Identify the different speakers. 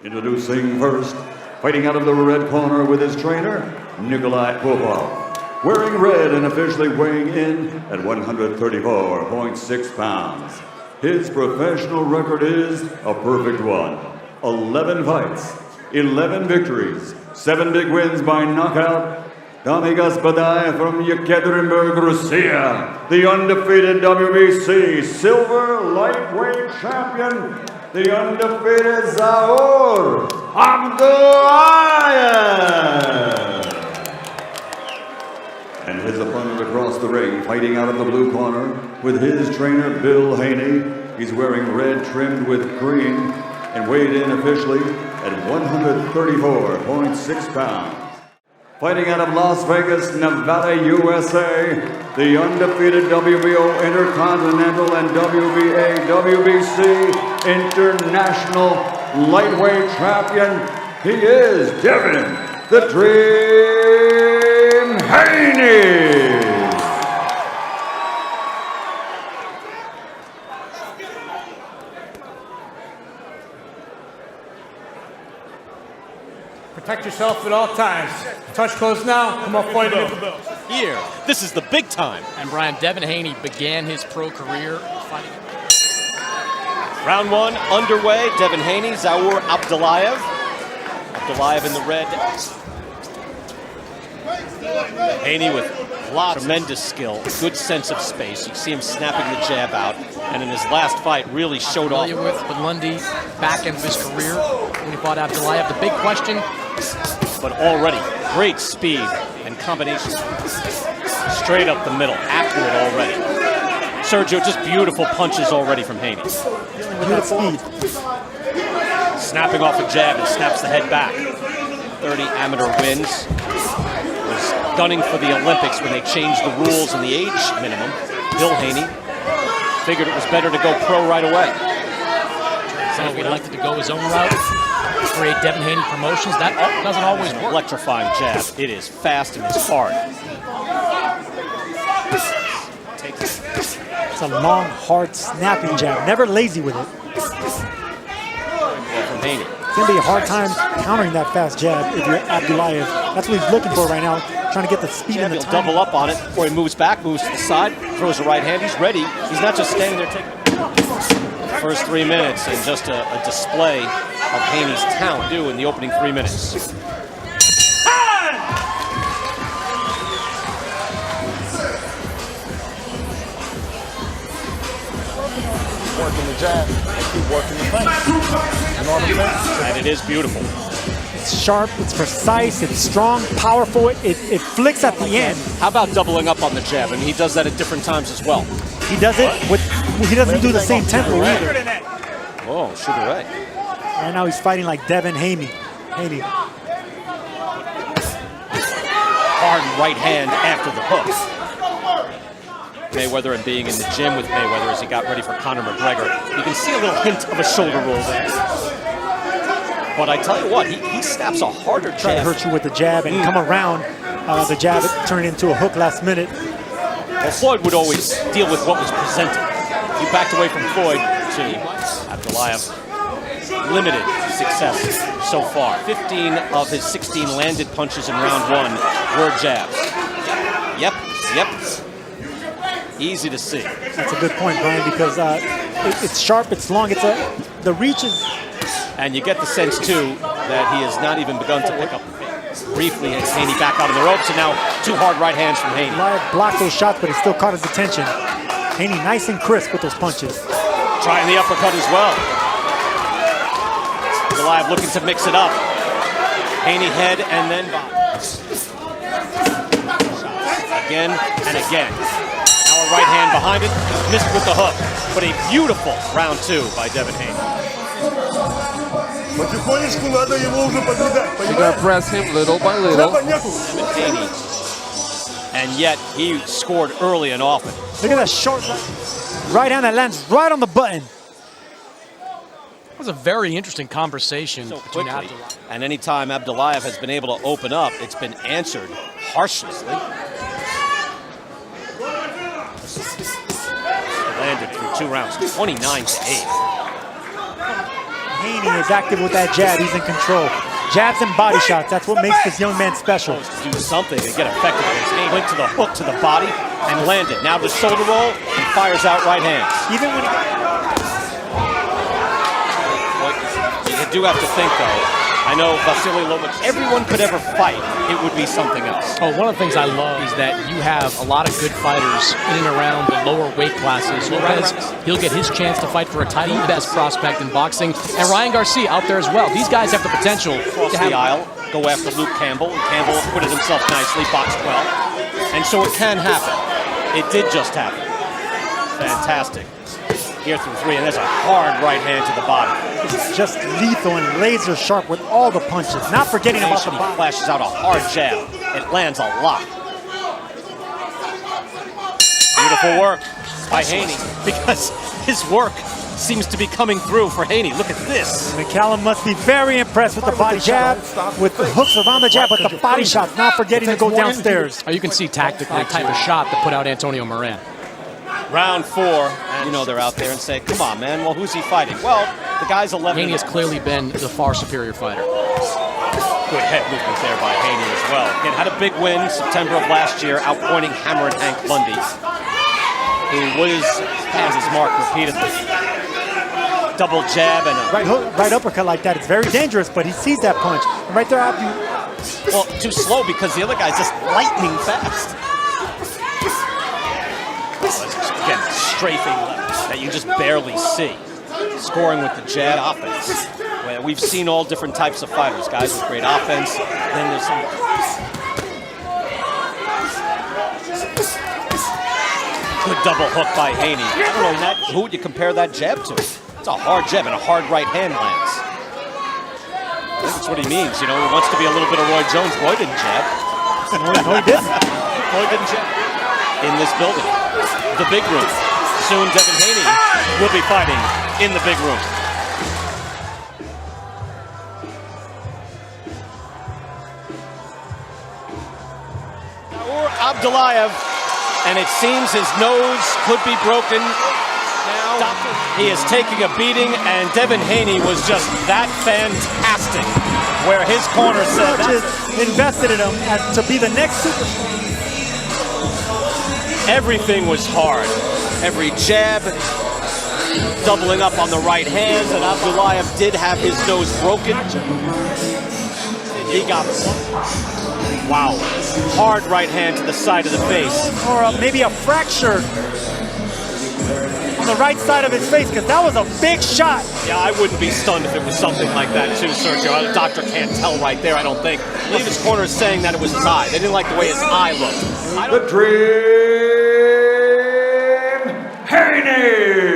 Speaker 1: Introducing first, fighting out of the red corner with his trainer, Nikolai Popov. Wearing red and officially weighing in at 134.6 pounds. His professional record is a perfect one. 11 fights, 11 victories, 7 big wins by knockout. Davin from Yekaterinburg, Russia, the undefeated WBC silver lightweight champion, the undefeated ZAUR ABDULLAEV. And his opponent across the ring, fighting out of the blue corner with his trainer, HANEY. He's wearing red trimmed with green and weighed in officially at 134.6 pounds. Fighting out of Las Vegas, Nevada, USA, the undefeated WBO Intercontinental and WBC International Lightweight Champion, he is Davin, the Dream HANEY.
Speaker 2: Protect yourself at all times. Touch close now, come up fight it.
Speaker 3: Here, this is the big time.
Speaker 4: And Brian, Davin Haney began his pro career fighting.
Speaker 3: Round one underway. Davin Haney, ZAUR ABDULLAEV. Abdullaev in the red. Haney with tremendous skill, good sense of space. You see him snapping the jab out, and in his last fight really showed off.
Speaker 4: With Lundy back end of his career when he fought Abdullaev. The big question.
Speaker 3: But already great speed and combination. Straight up the middle, accurate already. Sergio, just beautiful punches already from Haney. Snapping off a jab and snaps the head back. 30 amateur wins. Was gunning for the Olympics when they changed the rules and the age minimum. Haney figured it was better to go pro right away.
Speaker 4: So he elected to go his own route, create Davin Haney Promotions. That doesn't always work.
Speaker 3: Electrifying jab. It is fast and it's hard.
Speaker 5: It's a long, hard, snapping jab. Never lazy with it.
Speaker 3: From Haney.
Speaker 5: It's going to be a hard time countering that fast jab if you're Abdullaev. That's what he's looking for right now, trying to get the speed and the
Speaker 3: He'll
Speaker 5: time.
Speaker 3: double up on it before he moves back, moves to the side, throws the right hand. He's ready. He's not just standing there taking first 3 minutes, and just a display of Haney's talent due in the opening 3 minutes.
Speaker 6: Working the jab, keep working the fence. You know what I'm saying?
Speaker 3: And it is beautiful.
Speaker 5: It's sharp, it's precise, it's strong, powerful. It flicks at the end.
Speaker 3: How about doubling up on the jab? I mean, he does that at different times as well.
Speaker 5: He does it with. He doesn't do the same tempo either.
Speaker 3: Oh, Sugar Ray.
Speaker 5: Right now he's fighting like Davin Haney.
Speaker 3: Hard right hand after the hook. Mayweather and being in the gym with Mayweather as he got ready for Conor McGregor. You can see a little hint of a shoulder roll there. But I tell you what, he snaps a harder jab.
Speaker 5: Try to hurt you with the jab and come around the jab, turned into a hook last minute.
Speaker 3: Well, Floyd would always deal with what was presented. He backed away from Floyd to Abdullaev. Limited success so far. 15 of his 16 landed punches in round one were jabs. Yep. Easy to see.
Speaker 5: That's a good point, Brian, because it's sharp, it's long, the reach is...
Speaker 3: And you get the sense, too, that he has not even begun to pick up the pace. Briefly, Haney back out on the ropes, and now 2 hard right hands from Haney.
Speaker 5: Blocked those shots, but he still caught his attention. Haney nice and crisp with those punches.
Speaker 3: Trying the uppercut as well. Abdullaev looking to mix it up. Haney head and then body. Again and again. Now a right hand behind it, missed with the hook. But a beautiful round 2 by Davin Haney.
Speaker 6: You
Speaker 7: gotta press him little by little.
Speaker 3: Haney. And yet he scored early and often.
Speaker 5: Look at that short right hand that lands right on the button.
Speaker 4: It was a very interesting conversation
Speaker 3: So
Speaker 4: between
Speaker 3: quickly,
Speaker 4: Abdullaev.
Speaker 3: and anytime Abdullaev has been able to open up, it's been answered harshly. Landed through 2 rounds, 29-8.
Speaker 5: Haney is active with that jab, he's in control. Jabs and body shots, that's what makes this young man special.
Speaker 3: To do something to get effective against Haney. Went to the hook to the body and landed. Now the shoulder roll and fires out right hands.
Speaker 5: Even when
Speaker 3: You do have to think, though, I know Vasily Lomachenko, everyone could ever fight, it would be something else.
Speaker 4: Oh, one of the things I love is that you have a lot of good fighters in and around the lower weight classes. Lopez, he'll get his chance to fight for a title, best prospect in boxing. And Ryan Garcia out there as well. These guys have the potential
Speaker 3: Across
Speaker 4: to have
Speaker 3: the aisle, go after Luke Campbell, and Campbell acquitted himself nicely, boxed well. And so it can happen. It did just happen. Fantastic. Here through 3, and there's a hard right hand to the body.
Speaker 5: it's just lethal and laser sharp with all the punches, not forgetting about the
Speaker 3: He
Speaker 5: body.
Speaker 3: flashes out a hard jab. It lands a lot. Beautiful work by Haney, because his work seems to be coming through for Haney. Look at this.
Speaker 5: McCallum must be very impressed with the body jab, with the hooks around the jab, but the body shots, not forgetting to go downstairs.
Speaker 4: Oh, you can see tactically the type of shot that put out Antonio Moran.
Speaker 3: Round 4, and you know they're out there and say, come on, man, well, who's he fighting? Well, the guy's 11.
Speaker 4: Haney has clearly been the far superior fighter.
Speaker 3: Good head movement there by Haney as well. Again, had a big win September of last year, outpointing Hammer and Hank Bundy, who has his mark repeatedly. Double jab and a...
Speaker 5: Right hook, right uppercut like that, it's very dangerous, but he sees that punch. And right there, Abdu.
Speaker 3: Well, too slow because the other guy's just lightning fast. Again, strafing left that you just barely see. Scoring with the jab offense. Well, we've seen all different types of fighters, guys with great offense. Then there's some... Good double hook by Haney. I don't know who would you compare that jab to? It's a hard jab and a hard right hand lands. I think that's what he means. You know, he wants to be a little bit of Roy Jones. Roy didn't jab.
Speaker 5: No, he didn't.
Speaker 3: Roy didn't jab. In this building, the big room. Soon Davin Haney will be fighting in the big room. ZAUR ABDULLAEV, and it seems his nose could be broken. Now he is taking a beating, and Davin Haney was just that fantastic. Where his corner said
Speaker 5: invested in him as to be the next superstar.
Speaker 3: Everything was hard. Every jab, doubling up on the right hand, and Abdullaev did have his nose broken. He got it. Wow. Hard right hand to the side of the face.
Speaker 5: Or maybe a fracture on the right side of his face, because that was a big shot.
Speaker 3: Yeah, I wouldn't be stunned if it was something like that too, Sergio. The doctor can't tell right there, I don't think. I believe his corner is saying that it was his eye. They didn't like the way his eye looked.
Speaker 1: The Dream, Haney!